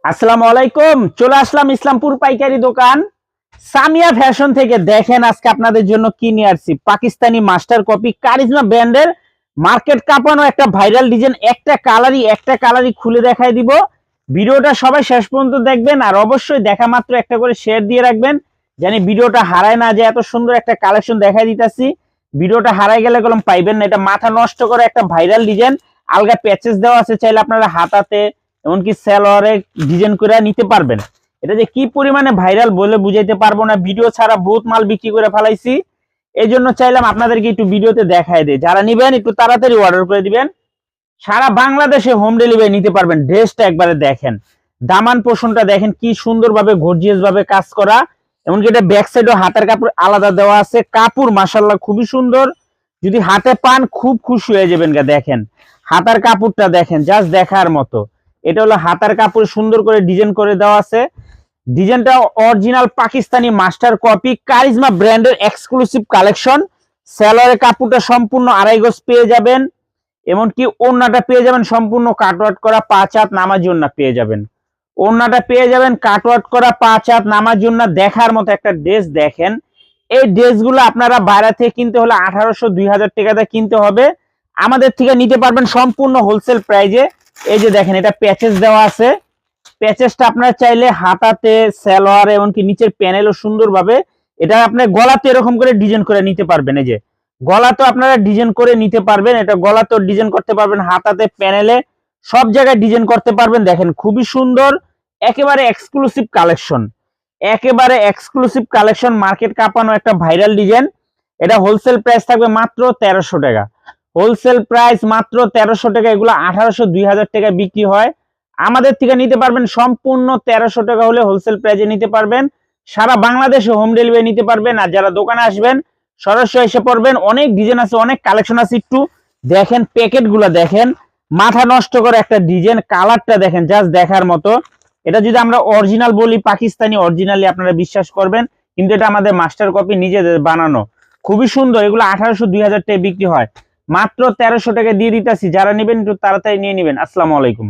আসসালামু আলাইকুম। চলে আসলাম ইসলামপুর পাইকারি দোকান সামিয়া ফ্যাশন থেকে। দেখেন আজকে আপনাদের জন্য কি নিয়ে আসছি, পাকিস্তানি মাস্টার কপি কারিজমা ব্র্যান্ডের মার্কেট কাঁপানো একটা ভাইরাল ডিজাইন। একটা কালারই খুলে দেখাই দিব। ভিডিওটা সবাই শেষ পর্যন্ত দেখবেন, আর অবশ্যই দেখা মাত্র একটা করে শেয়ার দিয়ে রাখবেন, জানি ভিডিওটা হারায় না যায়। এত সুন্দর একটা কালেকশন দেখাই দিতেছি, ভিডিওটা হারাই গেলে কলম পাইবেন না। এটা মাথা নষ্ট করে একটা ভাইরাল ডিজাইন, আলগা প্যাচেস দেওয়া আছে, চাইলে আপনারা হাতাতে এমনকি সেলরে ডিজাইন করে নিতে পারবেন। এটা যে কি পরিমাণে ভাইরাল বলে বুঝাইতে পারবো না, ভিডিও ছাড়া বহুত মাল বিক্রি করে ফেলাইছি। এই জন্য চাইলাম আপনাদেরকে একটু ভিডিওতে দেখাই দেয়, যারা নিবেন একটু তাড়াতাড়ি অর্ডার করে দিবেন। সারা বাংলাদেশে হোম ডেলিভারি নিতে পারবেন। ড্রেসটা একবারে দেখেন, দামান পোষণটা দেখেন কি সুন্দরভাবে গর্জিয়াস ভাবে কাজ করা। এমনকি এটা ব্যাক সাইডও হাতের কাপড় আলাদা দেওয়া আছে। কাপড় মাশাআল্লাহ খুবই সুন্দর, যদি হাতে পান খুব খুশি হয়ে যাবেন। দেখেন হাতার কাপড়টা দেখেন, জাস্ট দেখার মতো। এটা হলো হাতার কাপড়, সুন্দর করে ডিজাইন করে দেওয়া আছে। ডিজাইনটা original Pakistani master copy charisma ব্র্যান্ডের এক্সক্লুসিভ কালেকশন। সেলরের কাপড়টা সম্পূর্ণ আড়াই গজ পেয়ে যাবেন, এমনকি ওড়নাটা পেয়ে যাবেন সম্পূর্ণ কাটওয়ার্ক করা, 5 হাত নামার জন্য পেয়ে যাবেন। ওড়নাটা পেয়ে যাবেন কাটওয়ার্ক করা, 5 হাত নামার জন্য। দেখার মতো একটা ড্রেস। দেখেন এই ড্রেসগুলো আপনারা বাইরে থেকে কিনতে হলে 1800-2000 টাকা দিয়ে কিনতে হবে, আমাদের থেকে নিতে পারবেন সম্পূর্ণ হোলসেল প্রাইজে। এই যে দেখেন এটা প্যাচেস দেওয়া আছে, প্যাচেসটা আপনারা চাইলে হাতাতে সালোয়ার এমনকি নিচের প্যানেলও সুন্দরভাবে, এটা আপনি গলাতে এরকম করে ডিজাইন করে নিতে পারবেন। এই যে গলা তো আপনারা ডিজাইন করে নিতে পারবেন, এটা গলা তো ডিজাইন করতে পারবেন, হাতাতে প্যানেলে সব জায়গায় ডিজাইন করতে পারবেন। দেখেন খুবই সুন্দর, একেবারে এক্সক্লুসিভ কালেকশন, একেবারে এক্সক্লুসিভ কালেকশন, মার্কেট কাঁপানো একটা ভাইরাল ডিজাইন। এটা হোলসেল প্রাইস থাকবে মাত্র 1300 টাকা। হোলসেল প্রাইস মাত্র 1300 টাকা। এগুলো 1800-2000 টাকা বিক্রি হয়, আমাদের থেকে নিতে পারবেন সম্পূর্ণ 1300 টাকা হলে হোলসেল প্রাইজে নিতে পারবেন। সারা বাংলাদেশে হোম ডেলিভারি নিতে পারবেন। আর যারা দোকানে আসবেন সরাসরি এসে পড়বেন, অনেক ডিজাইন আছে, অনেক কালেকশন আছে। একটু দেখেন প্যাকেট গুলা দেখেন, মাথা নষ্ট করে একটা ডিজাইন, কালারটা দেখেন জাস্ট দেখার মতো। এটা যদি আমরা অরিজিনাল বলি, পাকিস্তানি অরিজিনালি আপনারা বিশ্বাস করবেন, কিন্তু এটা আমাদের মাস্টার কপি নিজেদের বানানো, খুবই সুন্দর। এগুলো 1800-2000 টাকা বিক্রি হয়, মাত্র 1300 টাকা দিয়ে দিতেছি। যারা নেবেন একটু তাড়াতাড়ি নিয়ে নেবেন। আসসালামু আলাইকুম।